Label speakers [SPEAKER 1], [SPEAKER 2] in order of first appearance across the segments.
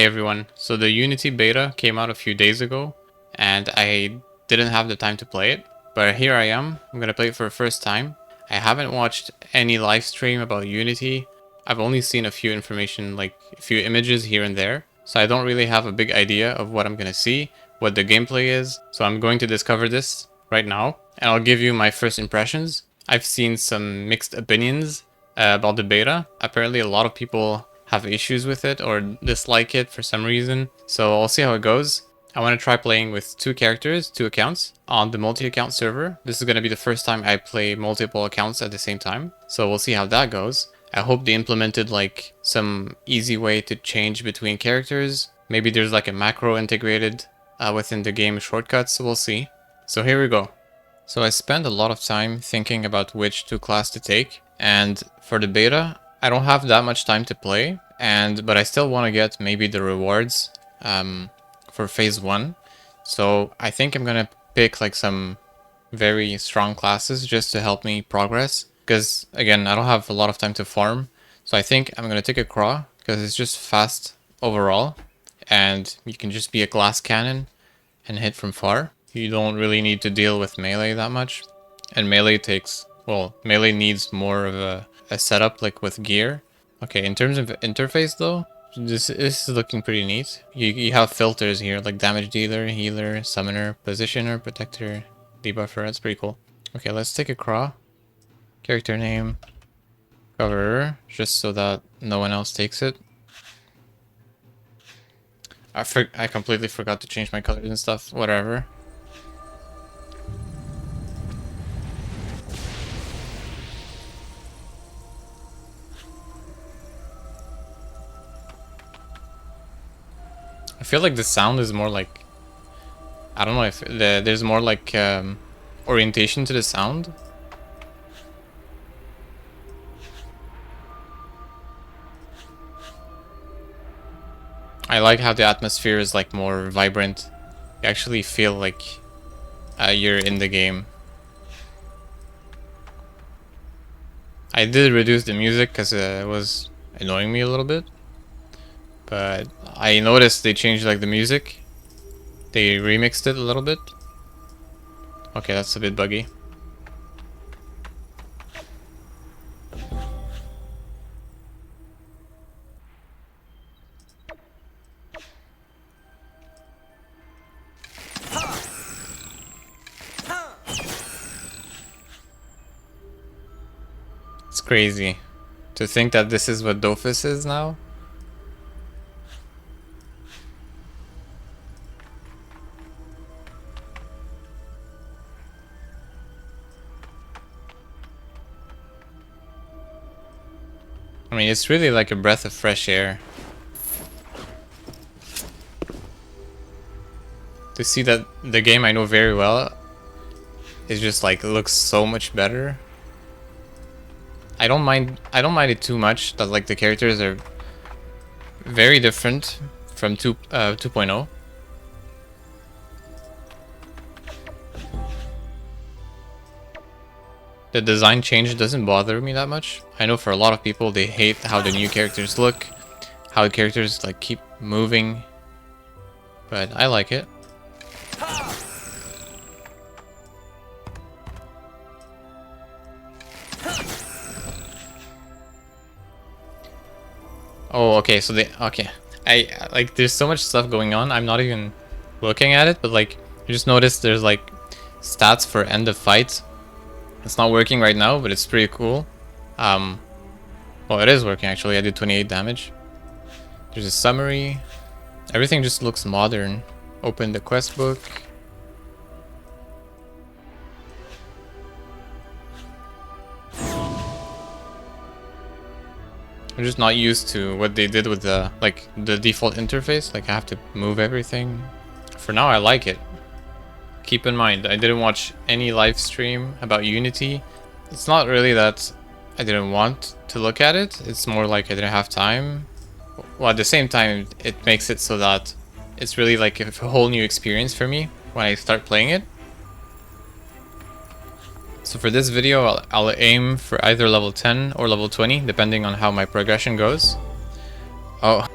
[SPEAKER 1] Hey everyone, so the Unity beta came out a few days ago and I didn't have the time to play it, but here I am. I'm gonna play it for the first time. I haven't watched any live stream about Unity. I've only seen a few information, like a few images here and there, so I don't really have a big idea of what I'm gonna see, what the gameplay is, so I'm going to discover this right now and I'll give you my first impressions. I've seen some mixed opinions about the beta. Apparently a lot of people have issues with it or dislike it for some reason. So I'll see how it goes. I want to try playing with two characters, two accounts on the multi-account server. This is going to be the first time I play multiple accounts at the same time. So we'll see how that goes. I hope they implemented like some easy way to change between characters. Maybe there's like a macro integrated within the game shortcuts. We'll see. So here we go. So I spent a lot of time thinking about which two class to take. And for the beta, I don't have that much time to play, but I still want to get maybe the rewards for phase 1. So I think I'm gonna pick like some very strong classes just to help me progress. Because again, I don't have a lot of time to farm. So I think I'm gonna take a Craw because it's just fast overall. And you can just be a glass cannon and hit from far. You don't really need to deal with melee that much. And melee takes, well, melee needs more of a setup like with gear. Okay, in terms of interface though, this is looking pretty neat. You have filters here like damage dealer, healer, summoner, positioner, protector, debuffer. That's pretty cool. Okay, let's take a Craw. Character name, cover, just so that no one else takes it. I completely forgot to change my colors and stuff. Whatever. I feel like the sound is more like, I don't know if there's more like orientation to the sound. I like how the atmosphere is like more vibrant. You actually feel like you're in the game. I did reduce the music because it was annoying me a little bit. But I noticed they changed like the music. They remixed it a little bit. Okay, that's a bit buggy. It's crazy to think that this is what Dofus is now. I mean, it's really like a breath of fresh air. To see that the game I know very well is just like looks so much better. I don't mind it too much that like the characters are very different from 2.0. The design change doesn't bother me that much. I know for a lot of people they hate how the new characters look, how the characters like keep moving, but I like it. Oh, okay, so I like there's so much stuff going on. I'm not even looking at it, but like you just notice there's like stats for end of fight. It's not working right now, but it's pretty cool. Well, it is working actually. I did 28 damage. There's a summary. Everything just looks modern. Open the quest book. I'm just not used to what they did with the default interface. Like I have to move everything. For now, I like it. Keep in mind, I didn't watch any live stream about Unity. It's not really that I didn't want to look at it. It's more like I didn't have time. Well, at the same time, it makes it so that it's really like a whole new experience for me when I start playing it. So for this video, I'll aim for either level 10 or level 20, depending on how my progression goes. Oh,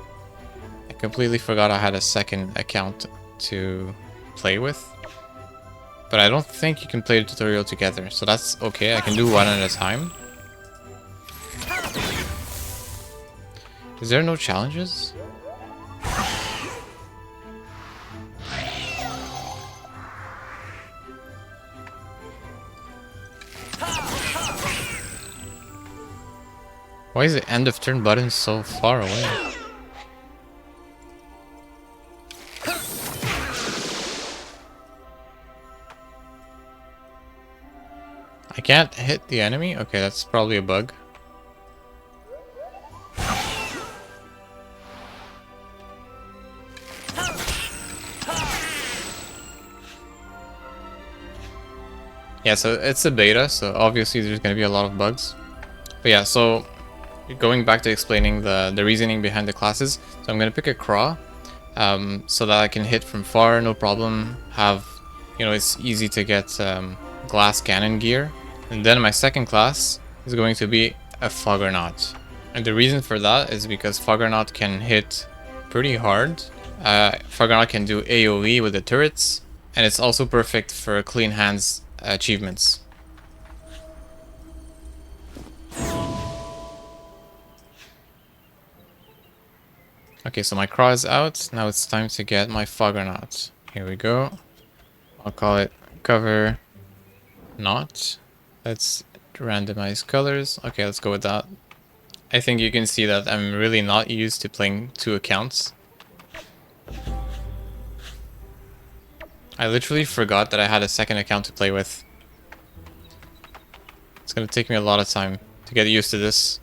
[SPEAKER 1] completely forgot I had a second account to play with. But I don't think you can play the tutorial together, so that's okay. I can do one at a time. Is there no challenges? Why is the end of turn button so far away? I can't hit the enemy? Okay, that's probably a bug. Yeah, so it's a beta, so obviously there's going to be a lot of bugs. But yeah, so going back to explaining the reasoning behind the classes. So I'm going to pick a Craw, so that I can hit from far, no problem. Have, you know, it's easy to get glass cannon gear. And then my second class is going to be a Foggernaut. And the reason for that is because Foggernaut can hit pretty hard. Foggernaut can do AoE with the turrets, and it's also perfect for clean hands achievements. Okay, so my Craw is out. Now it's time to get my Foggernaut. Here we go. I'll call it Cover Not. Let's randomize colors. Okay, let's go with that. I think you can see that I'm really not used to playing two accounts. I literally forgot that I had a second account to play with. It's gonna take me a lot of time to get used to this.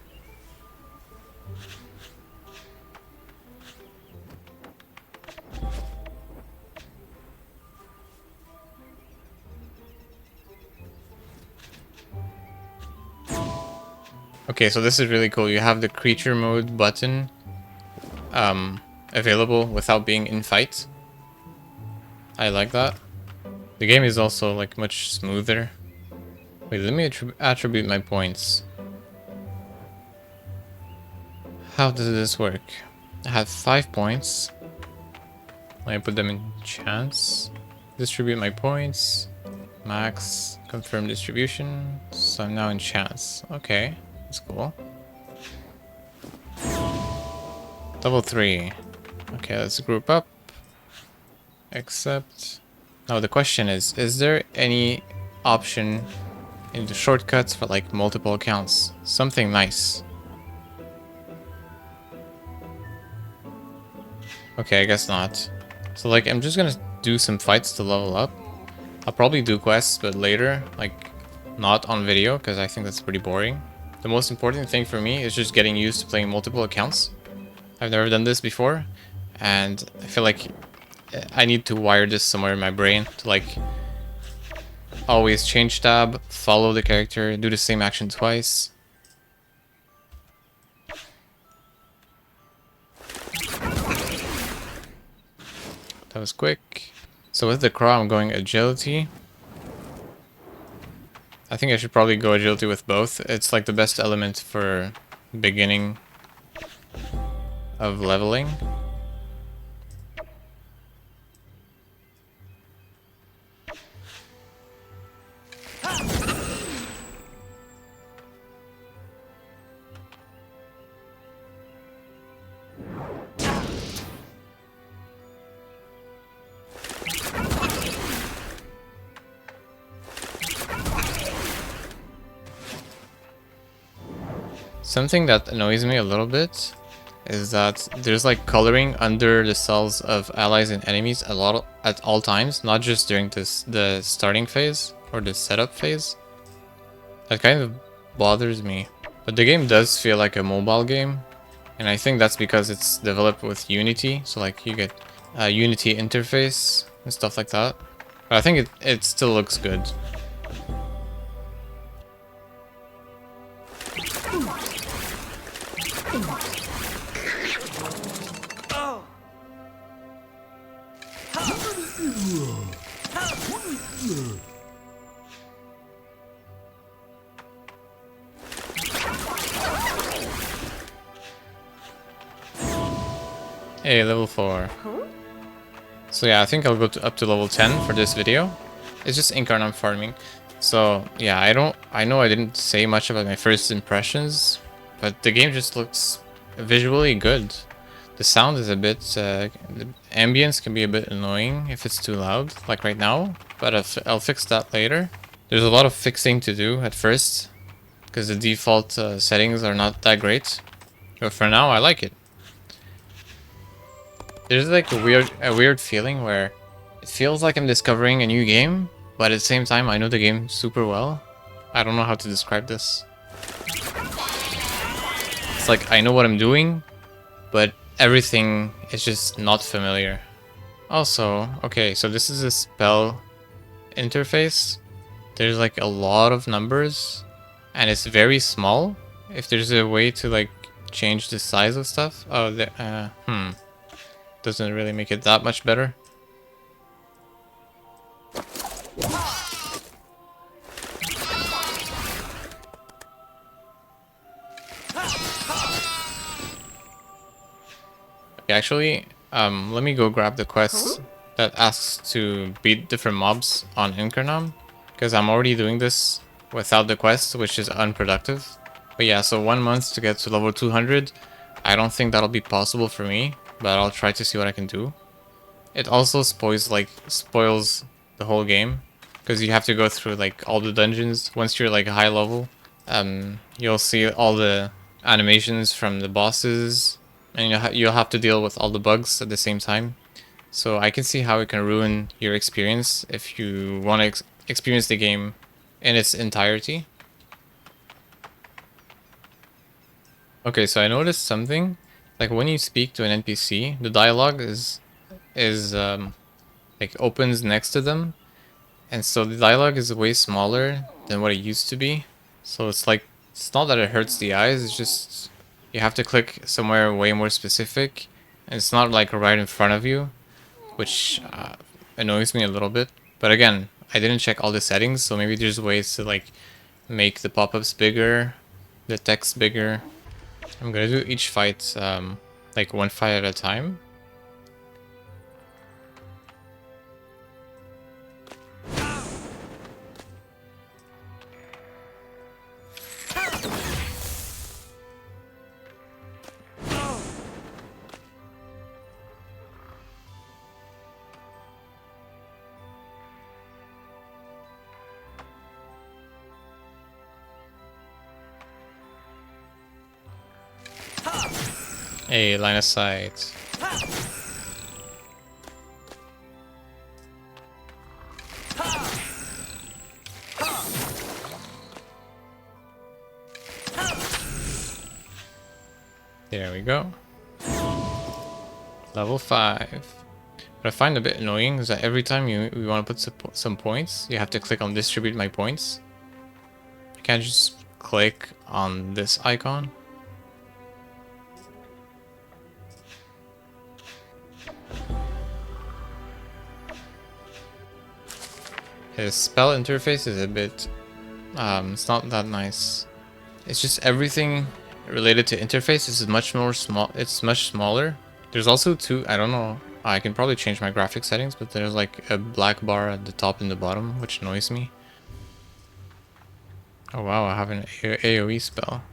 [SPEAKER 1] Okay, so this is really cool. You have the creature mode button available without being in fight. I like that. The game is also like much smoother. Wait, let me attribute my points. How does this work? I have 5 points. Let me put them in chance. Distribute my points. Max. Confirm distribution. So I'm now in chance. Okay, that's cool. Level 3. Okay, let's group up. Accept. Now the question is there any option in the shortcuts for like multiple accounts? Something nice. Okay, I guess not. So like I'm just gonna do some fights to level up. I'll probably do quests, but later, like not on video, because I think that's pretty boring. The most important thing for me is just getting used to playing multiple accounts. I've never done this before, and I feel like I need to wire this somewhere in my brain to like always change tab, follow the character, do the same action twice. That was quick. So with the Craw, I'm going agility. I think I should probably go agility with both. It's like the best element for beginning of leveling. Something that annoys me a little bit is that there's like coloring under the cells of allies and enemies at all times, not just during the starting phase or the setup phase. That kind of bothers me. But the game does feel like a mobile game, and I think that's because it's developed with Unity, so like you get a Unity interface and stuff like that. But I think it still looks good. Hey, level 4. So yeah, I think I'll go up to level 10 for this video. It's just Incarnate farming. So yeah, I know I didn't say much about my first impressions, but the game just looks visually good. The sound is a bit, the ambience can be a bit annoying if it's too loud, like right now, but I'll fix that later. There's a lot of fixing to do at first, because the default settings are not that great, but for now I like it. There's like a weird feeling where it feels like I'm discovering a new game, but at the same time I know the game super well. I don't know how to describe this. It's like I know what I'm doing, but everything is just not familiar. Also, okay, so this is a spell interface. There's like a lot of numbers and it's very small. If there's a way to like change the size of stuff. Oh, doesn't really make it that much better. Actually, let me go grab the quest that asks to beat different mobs on Incarnam, because I'm already doing this without the quest, which is unproductive. But yeah, so 1 month to get to level 200. I don't think that'll be possible for me, but I'll try to see what I can do. It also spoils the whole game, because you have to go through like all the dungeons. Once you're like high level, you'll see all the animations from the bosses, and you'll have to deal with all the bugs at the same time. So I can see how it can ruin your experience if you want to experience the game in its entirety. Okay, so I noticed something. Like when you speak to an NPC, the dialogue is like opens next to them, and so the dialogue is way smaller than what it used to be. So it's like, it's not that it hurts the eyes, it's just you have to click somewhere way more specific, and it's not like right in front of you, which annoys me a little bit. But again, I didn't check all the settings, so maybe there's ways to like make the pop-ups bigger, the text bigger. I'm gonna do each fight like one fight at a time. Hey, line of sight. There we go. Level 5. What I find a bit annoying is that every time you want to put some points, you have to click on distribute my points. You can't just click on this icon. His spell interface is a bit, it's not that nice. It's just everything related to interface is much more small. It's much smaller. There's also two, I don't know, I can probably change my graphic settings, but there's like a black bar at the top and the bottom, which annoys me. Oh wow, I have an AoE spell.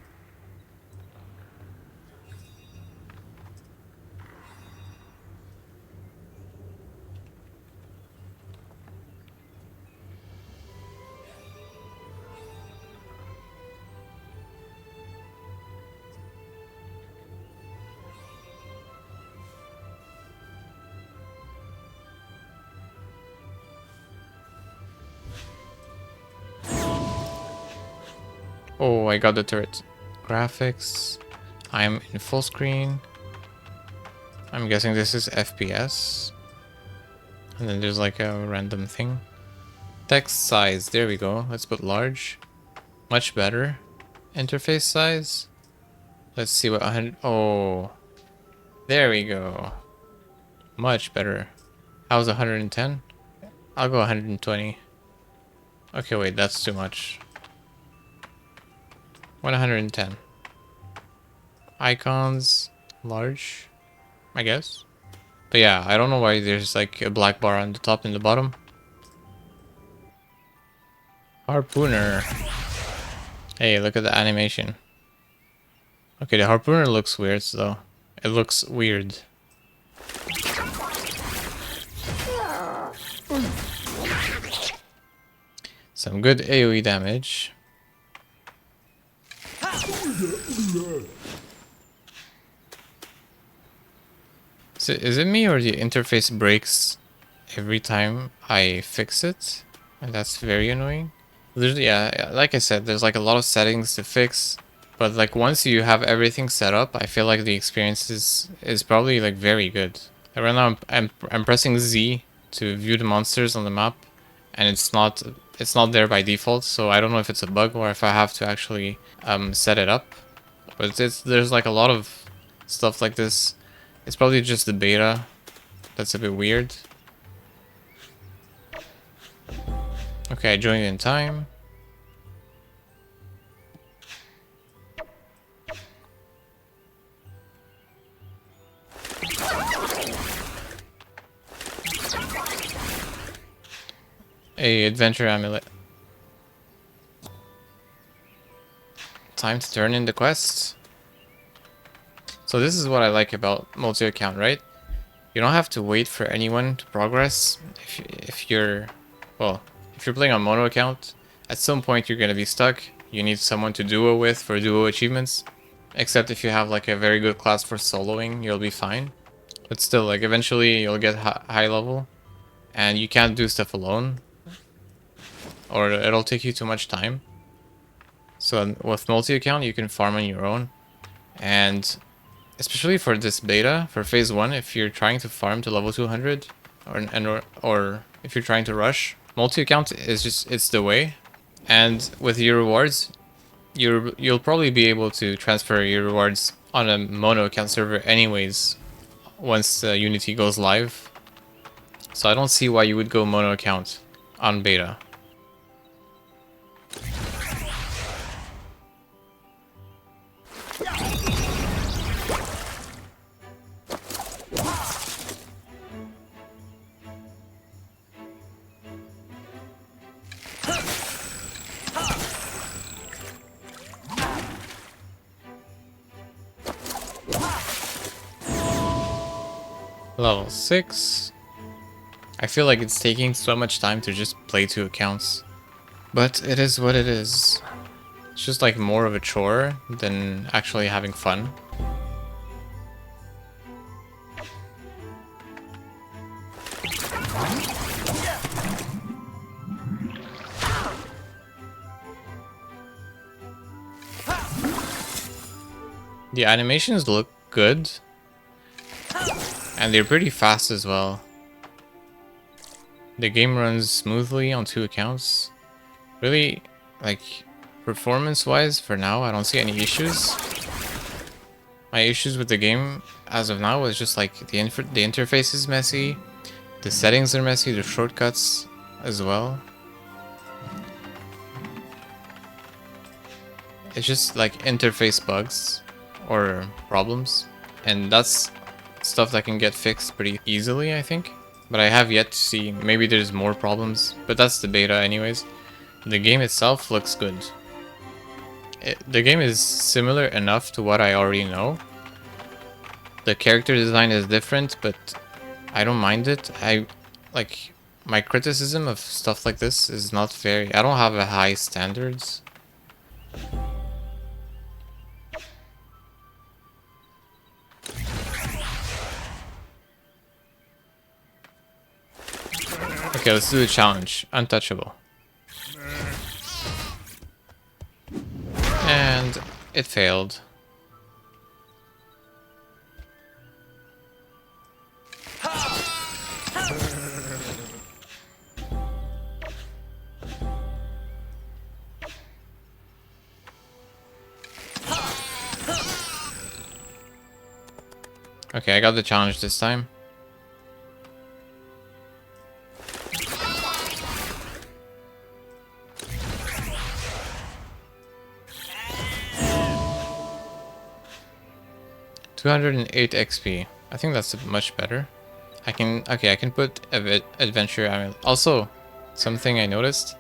[SPEAKER 1] Oh, I got the turret. Graphics. I'm in full screen. I'm guessing this is FPS. And then there's like a random thing. Text size, there we go. Let's put large. Much better. Interface size. Let's see what 100. Oh, there we go. Much better. How's 110? I'll go 120. Okay, wait, that's too much. 110. Icons, large, I guess. But yeah, I don't know why there's like a black bar on the top and the bottom. Harpooner. Hey, look at the animation. Okay, the harpooner looks weird though. It looks weird. Some good AoE damage. Is it me or the interface breaks every time I fix it? And that's very annoying. Yeah, like I said, there's like a lot of settings to fix. But like once you have everything set up, I feel like the experience is probably like very good. Like right now I'm pressing Z to view the monsters on the map, and it's not there by default. So I don't know if it's a bug or if I have to actually set it up. But there's like a lot of stuff like this. It's probably just the beta that's a bit weird. Okay, I joined in time. A adventure amulet. Time to turn in the quests. So this is what I like about multi-account, right? You don't have to wait for anyone to progress. If you're playing on mono account, at some point you're gonna be stuck. You need someone to duo with for duo achievements. Except if you have like a very good class for soloing, you'll be fine. But still, like eventually you'll get high level, and you can't do stuff alone, or it'll take you too much time. So with multi-account, you can farm on your own, and especially for this beta, for phase 1, if you're trying to farm to level 200, or if you're trying to rush, multi-account is it's the way. And with your rewards, you'll probably be able to transfer your rewards on a mono account server anyways, once Unity goes live. So I don't see why you would go mono account on beta. Level 6. I feel like it's taking so much time to just play 2 accounts. But it is what it is. It's just like more of a chore than actually having fun. The animations look good. And they're pretty fast as well. The game runs smoothly on 2 accounts. Really, like, performance-wise, for now, I don't see any issues. My issues with the game, as of now, is just like the interface is messy, the settings are messy, the shortcuts as well. It's just like interface bugs or problems, and that's stuff that can get fixed pretty easily, I think. But I have yet to see. Maybe there's more problems, but that's the beta anyways. The game itself looks good. The game is similar enough to what I already know. The character design is different, but I don't mind it. My criticism of stuff like this is not very... I don't have a high standards. Okay, let's do the challenge. Untouchable. And it failed. Okay, I got the challenge this time. $208 XP. I think that's much better. I can put adventure. I mean, also, something I noticed,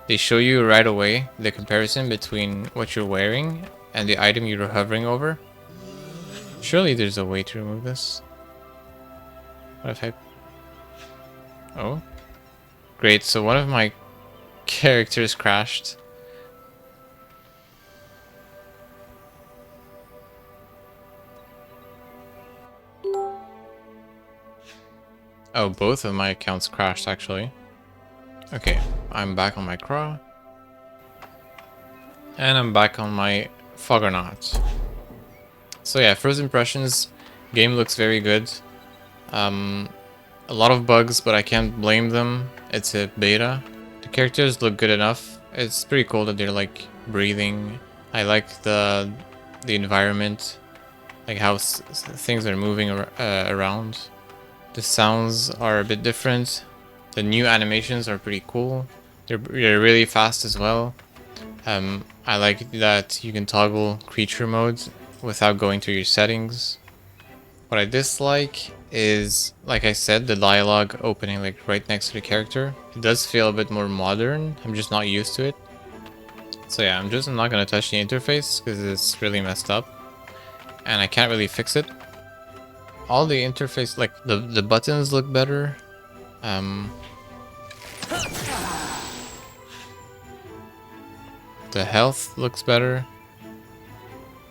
[SPEAKER 1] they show you right away the comparison between what you're wearing and the item you're hovering over. Surely there's a way to remove this. What if I... Oh. Great, so one of my characters crashed. Oh, both of my accounts crashed, actually. Okay, I'm back on my craw. And I'm back on my Foggernaut. So yeah, first impressions, game looks very good. A lot of bugs, but I can't blame them. It's a beta. The characters look good enough. It's pretty cool that they're like breathing. I like the environment, like how things are moving around. The sounds are a bit different. The new animations are pretty cool. They're really fast as well. I like that you can toggle creature modes without going to your settings. What I dislike is, like I said, the dialogue opening like right next to the character. It does feel a bit more modern. I'm just not used to it. So yeah, I'm not gonna touch the interface because it's really messed up. And I can't really fix it. All the interface, like the buttons look better. The health looks better.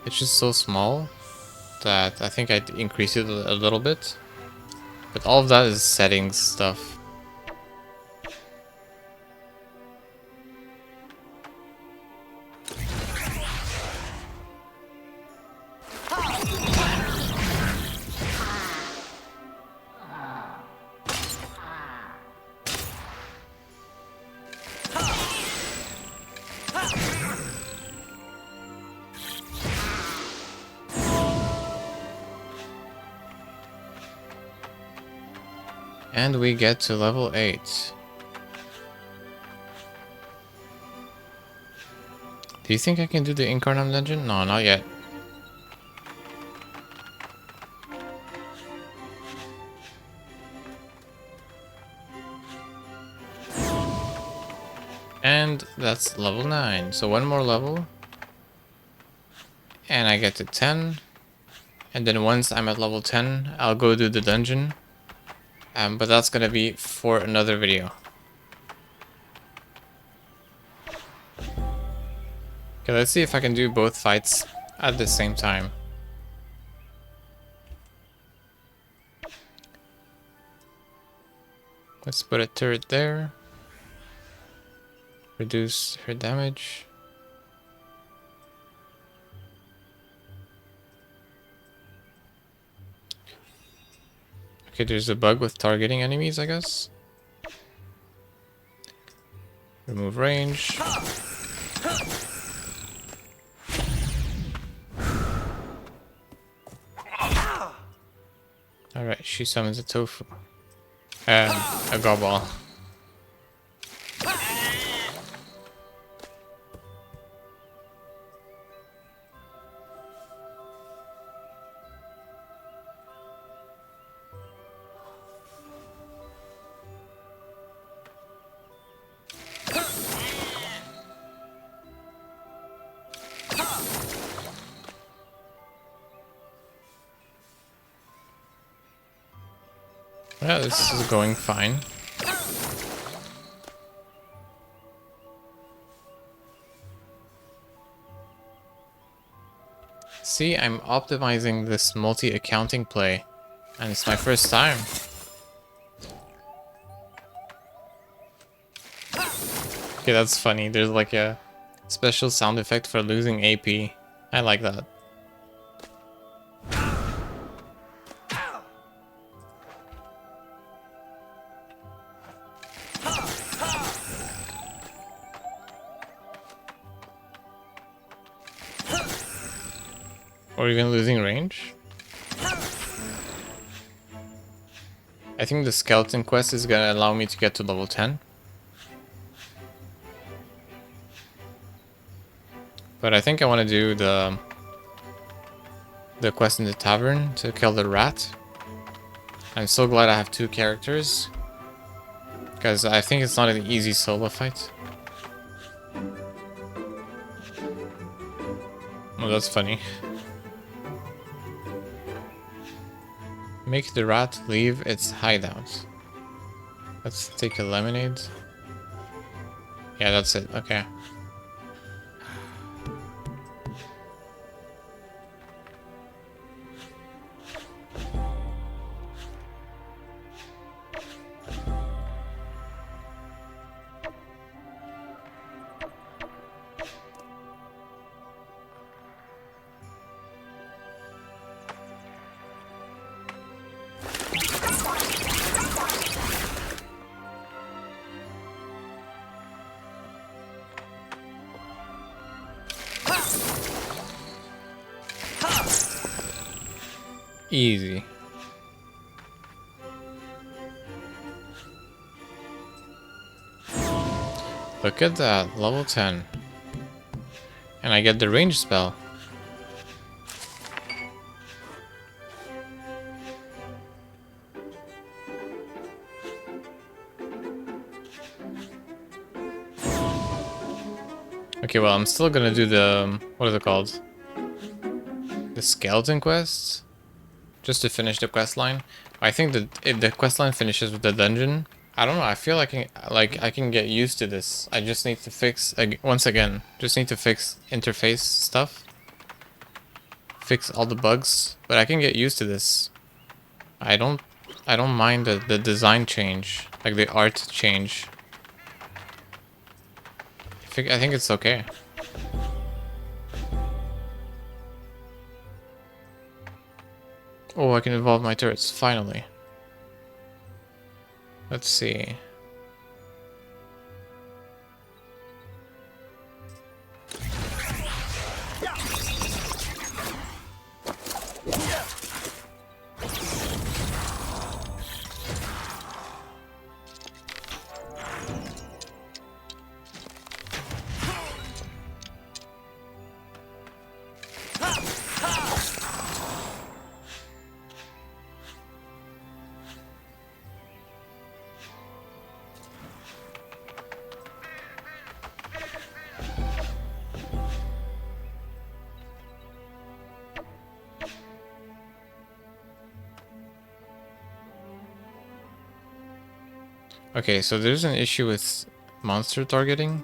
[SPEAKER 1] It's just so small that I think I'd increase it a little bit. But all of that is settings stuff. And we get to level 8. Do you think I can do the Incarnate dungeon? No, not yet. And that's level 9. So one more level. And I get to 10. And then once I'm at level 10, I'll go do the dungeon. But that's gonna be for another video. Okay, let's see if I can do both fights at the same time. Let's put a turret there. Reduce her damage. Okay, there's a bug with targeting enemies, I guess. Remove range. Alright, she summons a tofu. And a gobble. Yeah, this is going fine. See, I'm optimizing this multi-accounting play, and it's my first time. Okay, that's funny. There's like a special sound effect for losing AP. I like that. Or even losing range. I think the skeleton quest is gonna allow me to get to level 10. But I think I want to do the quest in the tavern to kill the rat. I'm so glad I have 2 characters, because I think it's not an easy solo fight. Oh, that's funny. Make the rat leave its hideout. Let's take a lemonade. Yeah, that's it. Okay. Easy. Look at that, level 10. And I get the range spell. Okay, well, I'm still gonna do the, what is it called? The skeleton quests? Just to finish the quest line. I think that the quest line finishes with the dungeon. I don't know, I feel like I can get used to this. I just need to fix, once again, just need to fix interface stuff. Fix all the bugs, but I can get used to this. I don't mind the design change, like the art change. I think it's okay. Oh, I can evolve my turrets, finally. Let's see. Okay, so there's an issue with monster targeting.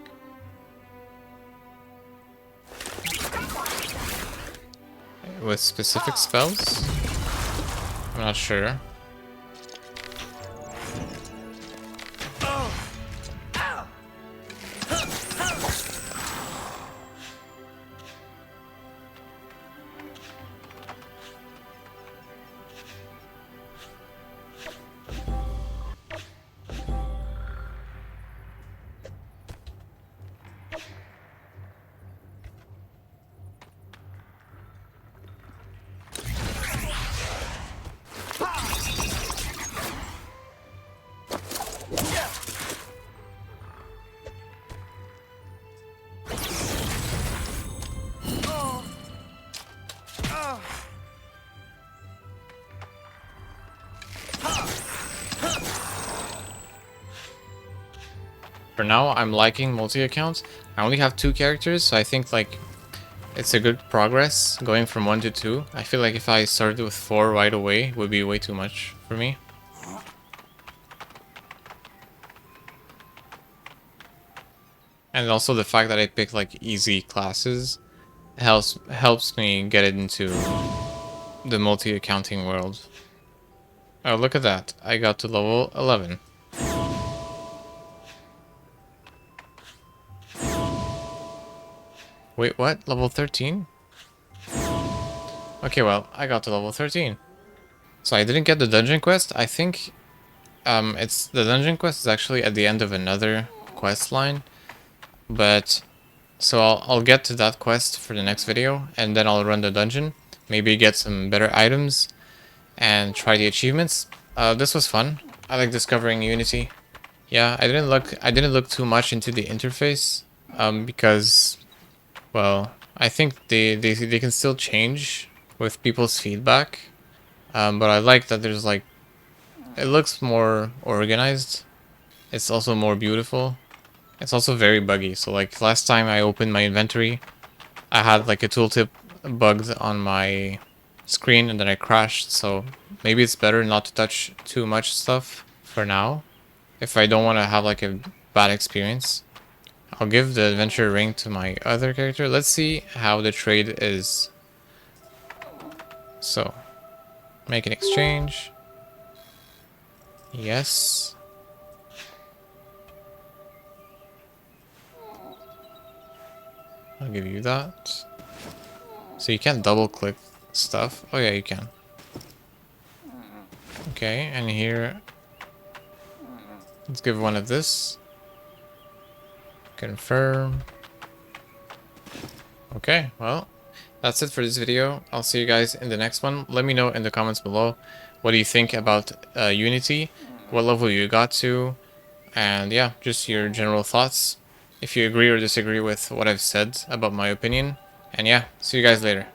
[SPEAKER 1] With specific spells? I'm not sure. For now, I'm liking multi-accounts. I only have 2 characters, so I think like it's a good progress going from 1 to 2. I feel like if I started with 4 right away, it would be way too much for me. And also the fact that I picked like easy classes helps me get it into the multi-accounting world. Oh, look at that. I got to level 11. Wait, what? Level 13? Okay, well, I got to level 13. So I didn't get the dungeon quest. I think it's the dungeon quest is actually at the end of another quest line. But so I'll get to that quest for the next video, and then I'll run the dungeon, maybe get some better items and try the achievements. This was fun. I like discovering Unity. Yeah, I didn't look too much into the interface because, well, I think they can still change with people's feedback. But I like that there's like It looks more organized. It's also more beautiful. It's also very buggy. So like last time I opened my inventory, I had like a tooltip bugged on my screen and then I crashed. So maybe it's better not to touch too much stuff for now, if I don't want to have like a bad experience. I'll give the adventure ring to my other character. Let's see how the trade is. So, make an exchange. Yes. I'll give you that. So you can't double click stuff. Oh yeah, you can. Okay, and here, let's give one of this. Confirm. Okay, well, that's it for this video. I'll see you guys in the next one. Let me know in the comments below what do you think about Unity, what level you got to, and yeah, just your general thoughts. If you agree or disagree with what I've said about my opinion. And yeah, see you guys later.